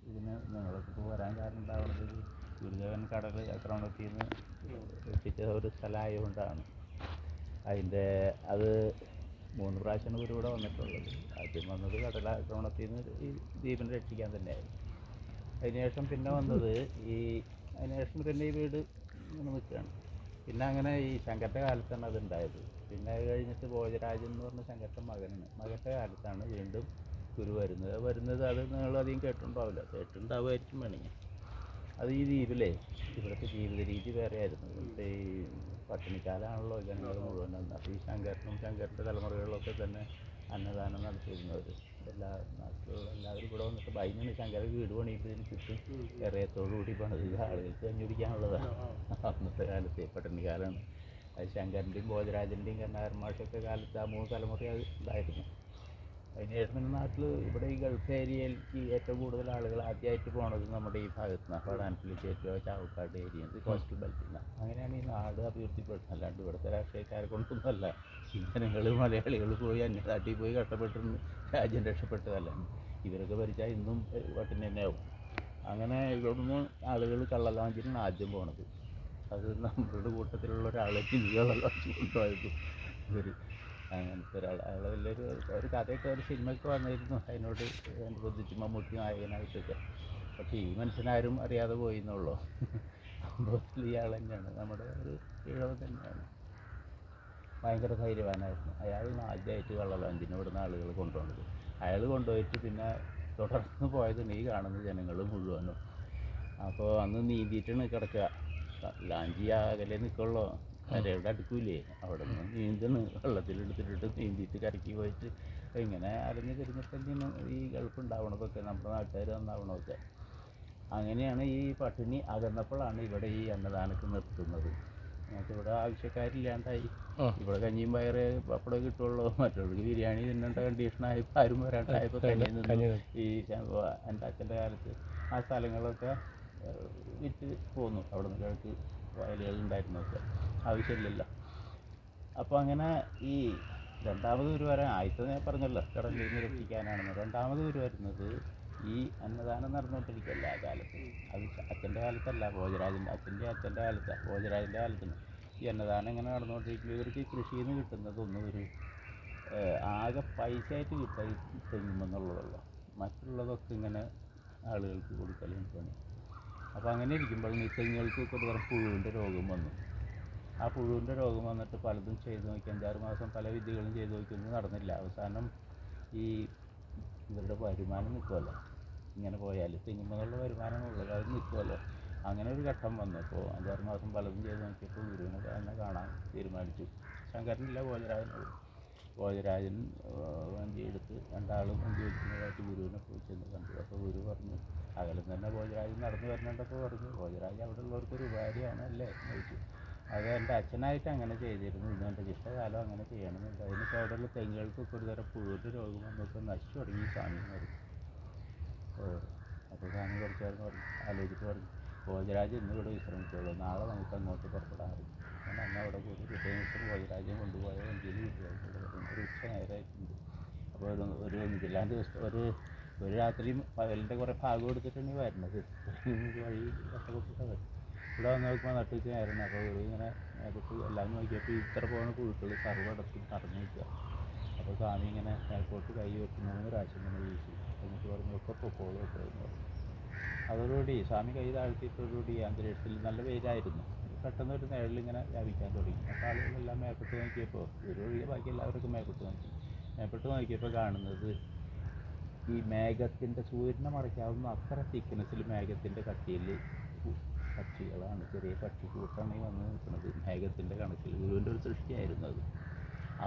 ഇതിന് ഞങ്ങൾക്ക് ഇപ്പോൾ വരാൻ കാരണം ഉണ്ടാവുന്നത് ഗുരുദേവൻ കടൽ ആക്രമണത്തിൽ നിന്ന് രക്ഷിച്ച ഒരു സ്ഥലമായതുകൊണ്ടാണ്. അതിൻ്റെ അത് 3 പ്രാവശ്യമാണ് ഗുരു ഇവിടെ വന്നിട്ടുള്ളത്. ആദ്യം വന്നത് കടലാക്രമണത്തിൽ നിന്ന് ഈ ദ്വീപിനെ രക്ഷിക്കാൻ തന്നെയായിരുന്നു. അതിനുശേഷം പിന്നെ വന്നത് അതിനുശേഷം പിന്നെ ഈ വീട് ഇങ്ങനെ നിൽക്കുകയാണ്. പിന്നെ അങ്ങനെ ഈ ശങ്കരൻ്റെ കാലത്താണ് അതുണ്ടായത്. പിന്നെ അത് കഴിഞ്ഞിട്ട് ഭോജരാജൻ എന്ന് പറഞ്ഞ ശങ്കരൻ്റെ മകൻ്റെ കാലത്താണ് വീണ്ടും ഗുരു വരുന്നത്. അത് നിങ്ങളധികം കേട്ടിട്ടുണ്ടാവുമായിരിക്കും വേണമെങ്കിൽ. അത് ഈ ദ്വീപിലെ ഇവിടുത്തെ ജീവിത രീതി വേറെ ആയിരുന്നു. ഇവിടുത്തെ ഈ പട്ടിണിക്കാലാണല്ലോ ജനങ്ങൾ മുഴുവൻ. അപ്പോൾ ഈ ശങ്കരൻ്റെ തലമുറകളിലൊക്കെ തന്നെ അന്നദാനം നടത്തിയിരുന്നവർ എല്ലാ നാട്ടിലുള്ള എല്ലാവരും ഇവിടെ വന്നിട്ട് അതിനാണ് ശങ്കരൻ വീട് പണിയുന്നതിന് ചുറ്റും എറയത്തോടുകൂടി പണിത് ആളുകൾക്ക് കഞ്ഞി കുടിക്കാനുള്ളതാണ്. അന്നത്തെ കാലത്തെ പട്ടിണിക്കാലാണ്. അത് ശങ്കരൻ്റെയും ഭോജരാജൻ്റെയും കരുണാകരൻ മാഷൊക്കെ കാലത്ത് ആ 3 തലമുറ അത് ഉണ്ടായിരുന്നു. അതിനുശേഷം നാട്ടിൽ ഇവിടെ ഈ ഗൾഫ് ഏരിയയിലേക്ക് ഏറ്റവും കൂടുതൽ ആളുകൾ ആദ്യമായിട്ട് പോണത് നമ്മുടെ ഈ ഭാഗത്ത് നിന്നാണ്. പഠനത്തിലേക്ക് ഏറ്റവും ചാവക്കാട് ഏരിയ കോസ്റ്റൽ ബെൽറ്റിൽ നിന്നാണ്. അങ്ങനെയാണ് ഈ നാട് അഭിവൃദ്ധിപ്പെടുന്നത്. അല്ലാണ്ട് ഇവിടുത്തെ രാഷ്ട്രീയക്കാരെ കൊണ്ടൊന്നുമല്ല. ഈ ജനങ്ങൾ മലയാളികൾ പോയി അന്യനാട്ടിൽ പോയി കഷ്ടപ്പെട്ടിരുന്ന് രാജ്യം രക്ഷപ്പെട്ടതല്ല. ഇവരൊക്കെ ഭരിച്ചാൽ ഇന്നും പട്ടിണി തന്നെയാവും. അങ്ങനെ ഇവിടുന്ന് ആളുകൾ കള്ളലാഞ്ചിനാണ് ആദ്യം പോണത്. അത് നമ്മളുടെ കൂട്ടത്തിലുള്ള ഒരാളെ കള്ളലാഞ്ചി കൊണ്ടുപോയത് ഇവർ. അങ്ങനത്തെ ഒരാൾ അയാളെ വലിയൊരു കഥയൊക്കെ ഒരു സിനിമയൊക്കെ വന്നിരുന്നു അതിനോട് അനുബന്ധിച്ച് മമ്മൂട്ടി നായകനായിട്ടൊക്കെ. പക്ഷേ ഈ മനുഷ്യനാരും അറിയാതെ പോയി എന്നുള്ളൂ. സംഭവത്തിൽ ഇയാൾ തന്നെയാണ് നമ്മുടെ ഒരു ഇഴവ് തന്നെയാണ്. ഭയങ്കര ധൈര്യവാനായിരുന്നു. അയാളാണ് ആദ്യമായിട്ട് കള്ളലാഞ്ചിന് ഇവിടുന്ന് ആളുകൾ കൊണ്ടുപോകുന്നത്. അയാൾ കൊണ്ടുപോയിട്ട് പിന്നെ തുടർന്ന് പോയതാണ് ഈ കാണുന്ന ജനങ്ങൾ മുഴുവനും. അപ്പോൾ അന്ന് നീന്തിയിട്ടാണ് കിടക്കുക. ലാഞ്ചി അകലെ നിൽക്കുള്ളൂ, കരയുടെ അടുക്കൂലേ, അവിടെ നിന്ന് നീന്താണ് വെള്ളത്തിലെടുത്തിട്ട് നീന്തിയിട്ട് കരയ്ക്ക് പോയിട്ട് ഇങ്ങനെ അലഞ്ഞ് തിരിഞ്ഞിട്ട് തന്നെയാണ് ഈ ഗൾഫ് ഉണ്ടാവണതൊക്കെ, നമ്മുടെ നാട്ടുകാർ നന്നാവണതൊക്കെ. അങ്ങനെയാണ് ഈ പട്ടിണി അകന്നപ്പോഴാണ് ഇവിടെ ഈ അന്നദാനമൊക്കെ നിർത്തുന്നത്. ഞങ്ങൾക്ക് ഇവിടെ ആവശ്യക്കാരില്ലാണ്ടായി. ഇവിടെ കഞ്ഞിയും പയറ് പപ്പടം കിട്ടുള്ളൂ. മറ്റുള്ളവർക്ക് ബിരിയാണി തിന്നേണ്ട കണ്ടീഷനായപ്പോൾ ആരും വരാണ്ടായപ്പോൾ കഞ്ഞി നിന്നു. ഈ എൻ്റെ അച്ഛൻ്റെ കാലത്ത് ആ സ്ഥലങ്ങളൊക്കെ വിറ്റ് പോന്നു. അവിടെ നിന്ന് കിഴക്ക് വയലുകളുണ്ടായിരുന്നൊക്കെ ആവശ്യമില്ലല്ലോ. അപ്പോൾ അങ്ങനെ ഈ രണ്ടാമത് ഗുരു വരാൻ ആദ്യത്തെ ഞാൻ പറഞ്ഞല്ലോ കടലിൽ നിന്ന് രക്ഷിക്കാനാണെന്ന്. രണ്ടാമത് ഗുരു വരുന്നത് ഈ അന്നദാനം നടന്നുകൊണ്ടിരിക്കുകയല്ല ആ കാലത്ത്. അത് അച്ഛൻ്റെ കാലത്തല്ല, അച്ഛൻ്റെ കാലത്താണ്, ഭോജരാജൻ്റെ കാലത്തിന് ഈ അന്നദാനം ഇങ്ങനെ നടന്നുകൊണ്ടിരിക്കുമ്പോൾ ഇവർക്ക് കൃഷിയിൽ നിന്ന് കിട്ടുന്നതൊന്നും ഒരു ആകെ പൈസ ആയിട്ട് കിട്ടുക ഈ തെങ്ങുമെന്നുള്ളതല്ലോ. മറ്റുള്ളതൊക്കെ ഇങ്ങനെ ആളുകൾക്ക് കൊടുക്കലും പണി. അപ്പോൾ അങ്ങനെ ഇരിക്കുമ്പോഴാണ് ഈ തെങ്ങുകൾക്കൊക്കെ ഒരു തരം പുഴുവിൻ്റെ രോഗം വന്നു. ആ പുഴുവിൻ്റെ രോഗം വന്നിട്ട് പലതും ചെയ്ത് നോക്കി, 5-6 മാസം പല വിദ്യകളും ചെയ്ത് നോക്കിയൊന്നും നടന്നില്ല. അവസാനം ഈ ഇവരുടെ വരുമാനം നിൽക്കുമല്ലോ, ഇങ്ങനെ പോയാൽ തെങ്ങുമെന്നുള്ള വരുമാനമുള്ളത് അത് നിൽക്കുമല്ലോ. അങ്ങനെ ഒരു ഘട്ടം വന്നപ്പോൾ 5-6 മാസം പലതും ചെയ്ത് നോക്കിയപ്പോൾ ഗുരുവിനെ തന്നെ കാണാൻ തീരുമാനിച്ചു. ശങ്കരനില്ല, ഭോജരാജനുള്ളൂ. ഭോജരാജൻ വണ്ടി എടുത്ത് രണ്ടാളും വണ്ടി വെക്കുന്നതായിട്ട് ഗുരുവിനെ പോയി ചെന്ന് കണ്ടു. അപ്പോൾ ഗുരു പറഞ്ഞു, അകലും തന്നെ ഭോജരാജൻ നടന്നു വരുന്നുണ്ടപ്പോൾ പറഞ്ഞു, ഭോജരാജൻ അവിടെ ഉള്ളവർക്കൊരു ഉപകാരമാണ് അല്ലേ എന്ന് ചോദിച്ചു. അത് എൻ്റെ അച്ഛനായിട്ട് അങ്ങനെ ചെയ്തിരുന്നു, ഇന്ന് എൻ്റെ ഇഷ്ടകാലം അങ്ങനെ ചെയ്യണമെന്നുണ്ട്. അതിനിപ്പോൾ അവിടെയുള്ള തെങ്ങുകൾക്കൊക്കെ ഒരു തരം പുഴുവിൻ്റെ രോഗം വന്നപ്പോൾ നശിച്ചു തുടങ്ങി സ്വാമി എന്ന് പറഞ്ഞു. അപ്പോൾ സ്വാമി കുറച്ച് നേരം പറഞ്ഞു, ആലോചിച്ചിട്ട് പറഞ്ഞു, ഭോജരാജൻ ഇന്ന് ഇവിടെ വിശ്രമിച്ചോളൂ, നാളെ നമുക്ക് അങ്ങോട്ട് പുറപ്പെടാൻ പറഞ്ഞു. ഞാൻ അന്ന് അവിടെ കൂടി പിറ്റേ ദിവസം ഭോജരാജൻ കൊണ്ടുപോയ വണ്ടിയിൽ ഒരു ഉച്ച നേരമായിട്ടുണ്ട്. അപ്പോൾ ഒരു ഇതില്ലാണ്ട് ഒരു രാത്രിയും പകലിൻ്റെ കുറേ ഭാഗം എടുത്തിട്ടാണ് ഈ വരുന്നത്. വഴി കഷ്ടപ്പെട്ടിട്ടാണ് ഇവിടെ വന്ന് നോക്കുമ്പോൾ നട്ടുവെച്ച് നേരം. അപ്പോൾ ഇങ്ങനെ മേലോട്ട് എല്ലാം നോക്കിയപ്പോൾ ഇത്ര പോകുന്ന പുഴുക്കൾ സർവ്വടത്തും നടന്നു നിൽക്കുക. അപ്പോൾ സ്വാമി ഇങ്ങനെ മേൽപോട്ട് കൈ വെച്ച് 3 പ്രാവശ്യം ഇങ്ങനെ വീശി എന്നിട്ട് പറഞ്ഞു, ഒക്കെ പൊക്കോളൂ ഒക്കെ എന്ന് പറഞ്ഞു. അതോടുകൂടി സ്വാമി കൈ താഴ്ത്തിയിട്ടോടുകൂടി അന്തരീക്ഷത്തിൽ നല്ല വെയിലായിരുന്നു. പെട്ടെന്ന് ഒരു നിഴലിങ്ങനെ വ്യാപിക്കാൻ തുടങ്ങി. അപ്പോൾ ആളുകളെല്ലാം മേൽപോട്ട് നോക്കിയപ്പോൾ ഒരു ഒഴികെ ബാക്കി എല്ലാവരൊക്കെ മേൽപോട്ട് നോക്കി. മേൽപോട്ട് നോക്കിയപ്പോൾ കാണുന്നത് ഈ മേഘത്തിൻ്റെ, സൂര്യനെ മറയ്ക്കാവുന്ന അത്ര തിക്നെസ്സിൽ മേഘത്തിൻ്റെ കട്ടിയിൽ പക്ഷികളാണ്, ചെറിയ പക്ഷിക്കൂട്ടാണ് ഈ വന്ന് നിൽക്കുന്നത്. മേഘത്തിൻ്റെ കണക്കിൽ ഗുരുവിൻ്റെ ഒരു സൃഷ്ടിയായിരുന്നു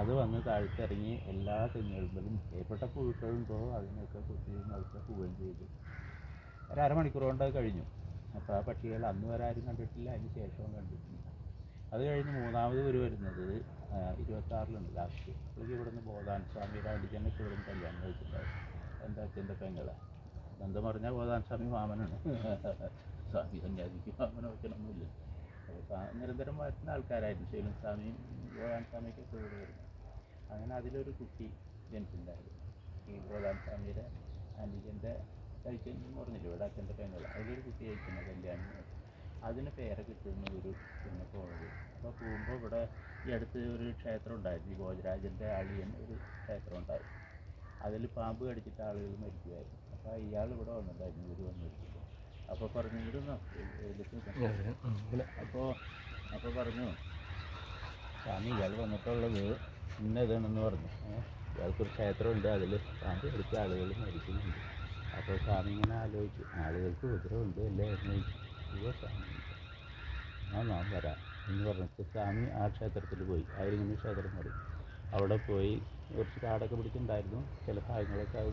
അത് വന്ന് താഴ്ത്തിറങ്ങി എല്ലാ തെങ്ങുകളിലും ഏപ്പെട്ട പുഴുക്കളുണ്ടോ അതിനൊക്കെ കുത്തി നോക്കി പോവുകയും ചെയ്തു. ഒരു അരമണിക്കൂർ കൊണ്ട് അത് കഴിഞ്ഞു. അപ്പോൾ ആ പക്ഷികൾ അന്ന് വരെ ആരും കണ്ടിട്ടില്ല, അതിന് ശേഷവും കണ്ടിട്ടില്ല. അത് കഴിഞ്ഞ് മൂന്നാമത് ഗുരു വരുന്നത് 26-ലുണ്ട് ലാസ്റ്റ്. അപ്പോഴേക്കും ഇവിടുന്ന് ബോധാൻ സ്വാമിയുടെ അടിച്ചനൊക്കെ ഇവിടുന്ന് കല്യാണം കഴിച്ചിട്ടുണ്ടായിരുന്നു. എൻ്റെ അച്ഛൻ്റെ പെങ്ങളെ ബന്ധം പറഞ്ഞാൽ ബോധാൻ സ്വാമി മാമനാണ്. സ്വാമി സന്യാസിക്ക് മാമനോ വയ്ക്കണമൊന്നുമില്ല. അപ്പോൾ നിരന്തരം വരുന്ന ആൾക്കാരായിരുന്നു ശൈലൻ സ്വാമിയും ബോധാൻ സ്വാമിയൊക്കെ ഇവിടെ വരുന്നത്. അങ്ങനെ അതിലൊരു കുട്ടി ജനിച്ചിട്ടുണ്ടായിരുന്നു. ഈ ബോധാൻ സ്വാമിയുടെ ആൻറ്റിജൻ്റെ കഴിച്ചെന്ന് പറഞ്ഞില്ല, ഇവിടെ അച്ഛൻ്റെ പെങ്ങൾ അതിലൊരു കുട്ടി കഴിക്കുന്നത് കല്യാണം. അതിന് പേരെ കിട്ടുന്ന ഒരു പിന്നെ പോയത്. അപ്പോൾ പോകുമ്പോൾ ഇവിടെ ഈ അടുത്ത് ഒരു ക്ഷേത്രം ഉണ്ടായിരുന്നു, ഈ ഭോജരാജൻ്റെ അളിയൻ ഒരു ക്ഷേത്രം ഉണ്ടായിരുന്നു. അതിൽ പാമ്പ് കടിച്ചിട്ട് ആളുകൾ മരിക്കുമായിരുന്നു. അപ്പോൾ ഇയാൾ ഇവിടെ വന്നിട്ടുണ്ടായിരുന്നു, ഇവർ വന്നിരിക്കുമ്പോൾ. അപ്പോൾ പറഞ്ഞു ഇവിടുന്ന് അപ്പോൾ പറഞ്ഞു സ്വാമി ഇയാൾ വന്നിട്ടുള്ളത് ഇന്നതാണെന്ന് പറഞ്ഞു. ഇയാൾക്കൊരു ക്ഷേത്രമുണ്ട്, അതിൽ പാമ്പ് കടിച്ച ആളുകൾ മരിക്കുന്നുണ്ട്. അപ്പോൾ സ്വാമി ഇങ്ങനെ ആലോചിച്ചു, ആളുകൾക്ക് ഉപദ്രവമുണ്ട് അല്ലേ എന്ന് ചോദിച്ചു. ഇവ സ്വാമി ഞാൻ വരാം എന്ന് പറഞ്ഞിട്ട് സ്വാമി ആ ക്ഷേത്രത്തിൽ പോയി. ആയിരങ്ങണി ക്ഷേത്രം പറയും. അവിടെ പോയി കുറച്ച് കാടൊക്കെ പിടിച്ചിട്ടുണ്ടായിരുന്നു, ചില ഭാഗങ്ങളൊക്കെ അത്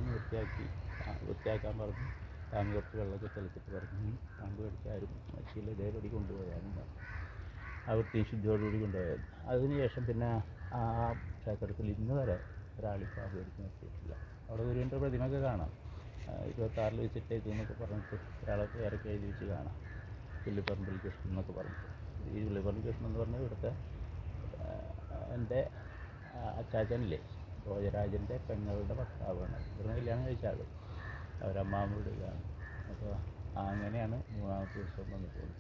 വൃത്തിയാക്കാൻ പറഞ്ഞു. സ്വാമി കുറച്ച് വെള്ളമൊക്കെ തെളിച്ചിട്ട് പറഞ്ഞു പാമ്പ് കടിച്ചാരും മനുഷ്യയിൽ ഇതേപടി കൊണ്ടുപോയാലും ആ വൃത്തിയും ശുദ്ധിയോടുകൂടി കൊണ്ടുപോയായിരുന്നു. അതിനുശേഷം പിന്നെ ആ ക്ഷേത്രത്തിൽ ഇന്ന് വരെ ഒരാളി പാമ്പ് കടിച്ച് നിർത്തിയിട്ടില്ല. അവിടെ ഗുരുവിൻ്റെ പ്രതിമയൊക്കെ കാണാം, 26 വെച്ചിട്ടേക്ക് എന്നൊക്കെ പറഞ്ഞിട്ട് ഒരാളെ പേരൊക്കെ എഴുതി വെച്ച് കാണാം, പുള്ളിപ്പറമ്പിൽ കൃഷ്ണൻ എന്നൊക്കെ പറഞ്ഞിട്ട്. ഈ പുള്ളിപ്പറമ്പിൽ കൃഷ്ണൻ എന്ന് പറഞ്ഞാൽ ഇവിടുത്തെ എൻ്റെ അച്ചാച്ചനില്ലേ ഭോജരാജൻ്റെ പെങ്ങളുടെ ഭർത്താവാണ്, ഇവിടുന്ന് കല്യാണം കഴിച്ച ആൾ, അവരമ്മാമ്മയുടെ ഇതാണ്. അപ്പോൾ അങ്ങനെയാണ് 3ാമത്തെ ദിവസം വന്നിട്ടുള്ളത്.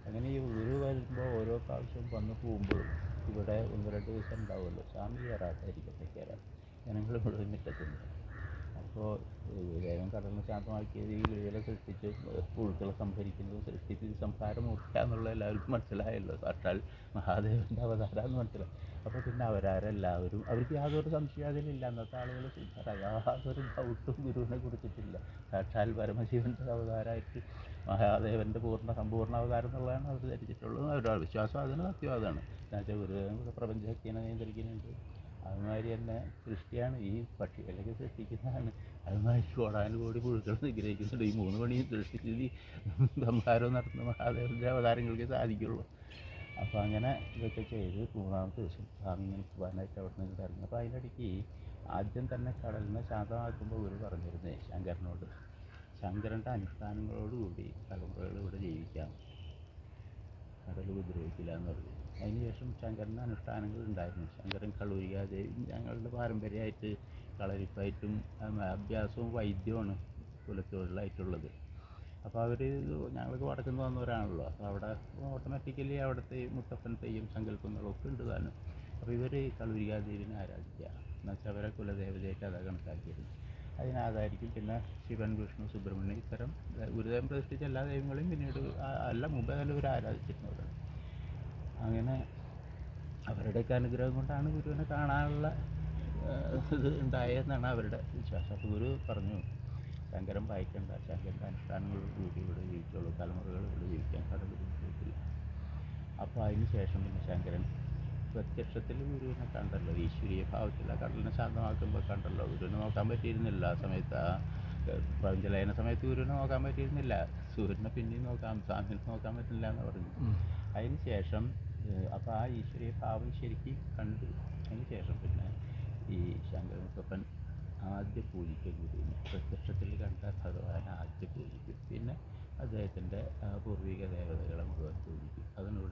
അങ്ങനെ ഈ ഗുരു വരുമ്പോൾ ഓരോ പ്രാവശ്യം വന്ന് പോകുമ്പോഴും ഇവിടെ 1-2 ദിവസം ഉണ്ടാവുമല്ലോ, സ്വാമി കയറാത്തായിരിക്കട്ടെ കയറാൻ, ജനങ്ങൾ മുഴുവൻ മുറ്റത്തുണ്ട്. അപ്പോൾ ദൈവം കടലിനെ ശാന്തമാക്കിയത് ഈ കിളികളെ സൃഷ്ടിച്ച് പുഴുക്കളെ സംഭരിക്കുന്നത് സൃഷ്ടിച്ച് സംഹാരം മുറിക്കുക എന്നുള്ള എല്ലാവർക്കും മനസ്സിലായല്ലോ, സാക്ഷാൽ മഹാദേവൻ്റെ അവതാരം എന്ന് മനസ്സിലായി. അപ്പോൾ പിന്നെ അവരെല്ലാവരും അവർക്ക് യാതൊരു സംശയം അതിലില്ല. അന്നത്തെ ആളുകൾ ശുദ്ധരായി, യാതൊരു ഡൗട്ടും ഗുരുവിനെ കുറിച്ചിട്ടില്ല. സാക്ഷാൽ പരമശിവൻ്റെ അവതാരമായിട്ട് മഹാദേവൻ്റെ സമ്പൂർണ്ണ അവതാരം എന്നുള്ളതാണ് അവർ ധരിച്ചിട്ടുള്ളത്. അവരുടെ വിശ്വാസം അതിന് സത്യവാദമാണ്. എന്നുവെച്ചാൽ ഗുരുദേവൻ പ്രപഞ്ചശക്തിനെ നിയന്ത്രിക്കുന്നുണ്ട്. അതുമാതിരി തന്നെ സൃഷ്ടിയാണ്, ഈ പക്ഷികളൊക്കെ സൃഷ്ടിക്കുന്നതാണ്. അതുമാതിരി കോടാനുകോടി പുഴുക്കൾ നിഗ്രഹിക്കുന്നുണ്ട്. ഈ 3 പണിയും സൃഷ്ടിച്ച് സംഹാരം നടത്തുന്ന മഹാദേവൻ്റെ അവതാരങ്ങൾക്ക് സാധിക്കുള്ളൂ. അപ്പോൾ അങ്ങനെ ഇതൊക്കെ ചെയ്ത് 3ാമത്തെ ദിവസം സ്വാമി ഇങ്ങനെ പോകാനായിട്ട് അവിടെ നിന്ന് ഇറങ്ങി. അപ്പോൾ അതിനിടയ്ക്ക് ആദ്യം തന്നെ കടലിനെ ശാന്തമാക്കുമ്പോൾ ഗുരു പറഞ്ഞിരുന്നേ ശങ്കരനോട്, ശങ്കരൻ്റെ അനുഷ്ഠാനങ്ങളോടുകൂടി തലമുറകൾ ഇവിടെ ജീവിക്കാം, കടൽ ഉപദ്രവിക്കില്ല എന്ന് പറഞ്ഞു. അതിനുശേഷം ശങ്കരൻ്റെ അനുഷ്ഠാനങ്ങൾ ഉണ്ടായിരുന്നു. ശങ്കരൻ കളൂരികാദേവി ഞങ്ങളുടെ പാരമ്പര്യമായിട്ട് കളരിപ്പായിട്ടും അഭ്യാസവും വൈദ്യവുമാണ് കുലത്തൊഴിലായിട്ടുള്ളത്. അപ്പോൾ അവർ ഞങ്ങൾക്ക് വടക്കുന്ന് വന്നവരാണല്ലോ, അപ്പോൾ അവിടെ ഓട്ടോമാറ്റിക്കലി അവിടുത്തെ മുത്തപ്പൻ തെയ്യം സങ്കല്പങ്ങളൊക്കെ ഉണ്ട് താനും. അപ്പോൾ ഇവർ കളൂരികാദേവിനെ ആരാധിക്കുക എന്നുവെച്ചാൽ അവരെ കുലദേവതയായിട്ട് അതാണ് കണക്കാക്കിയിരുന്നു. അതിനാതായിരിക്കും പിന്നെ ശിവൻ, വിഷ്ണു, സുബ്രഹ്മണ്യം ഇത്തരം ഗുരുദേവൻ പ്രതിഷ്ഠിച്ച എല്ലാ ദൈവങ്ങളെയും പിന്നീട് മുമ്പേ തന്നെ ഇവർ ആരാധിച്ചിരുന്നവരാണ്. അങ്ങനെ അവരുടെയൊക്കെ അനുഗ്രഹം കൊണ്ടാണ് ഗുരുവിനെ കാണാനുള്ള ഇത് ഉണ്ടായതെന്നാണ് അവരുടെ വിശ്വാസം. അപ്പോൾ ഗുരു പറഞ്ഞു ശങ്കരൻ വായിക്കേണ്ട, ശങ്കരൻ്റെ അനുഷ്ഠാനങ്ങളോട് കൂടി ഇവിടെ ജീവിക്കുള്ളൂ, തലമുറകൾ ഇവിടെ ജീവിക്കാൻ കടൽ ഉപദ്രവിക്കില്ല. അപ്പോൾ അതിന് ശേഷം പിന്നെ ശങ്കരൻ പ്രത്യക്ഷത്തിൽ ഗുരുവിനെ കണ്ടല്ലോ, ഈശ്വരീയ ഭാവത്തിൽ ആ കടലിനെ ശാന്തമാക്കുമ്പോൾ കണ്ടല്ലോ. ഗുരുവിനെ നോക്കാൻ പറ്റിയിരുന്നില്ല ആ സമയത്ത്, ആ പ്രപഞ്ചലയന സമയത്ത് ഗുരുവിനെ നോക്കാൻ പറ്റിയിരുന്നില്ല. സൂര്യനെ പിന്നെയും നോക്കാം, സ്വാമിനെ നോക്കാൻ പറ്റില്ല എന്ന് പറഞ്ഞു. അതിന് ശേഷം അപ്പോൾ ആ ഈശ്വരീയ ഭാവം ശരിക്കും കണ്ടു. അതിന് ശേഷം പിന്നെ ഈ ശങ്കരമുത്തപ്പൻ ആദ്യ പൂജിക്കും ഗുരുവിനെ, പ്രത്യക്ഷത്തിൽ കണ്ട ഭഗവാനെ ആദ്യ പൂജിക്കും. പിന്നെ അദ്ദേഹത്തിൻ്റെ പൂർവിക ദേവതകളെ മുഴുവൻ പൂജിക്കും. അതിനോട്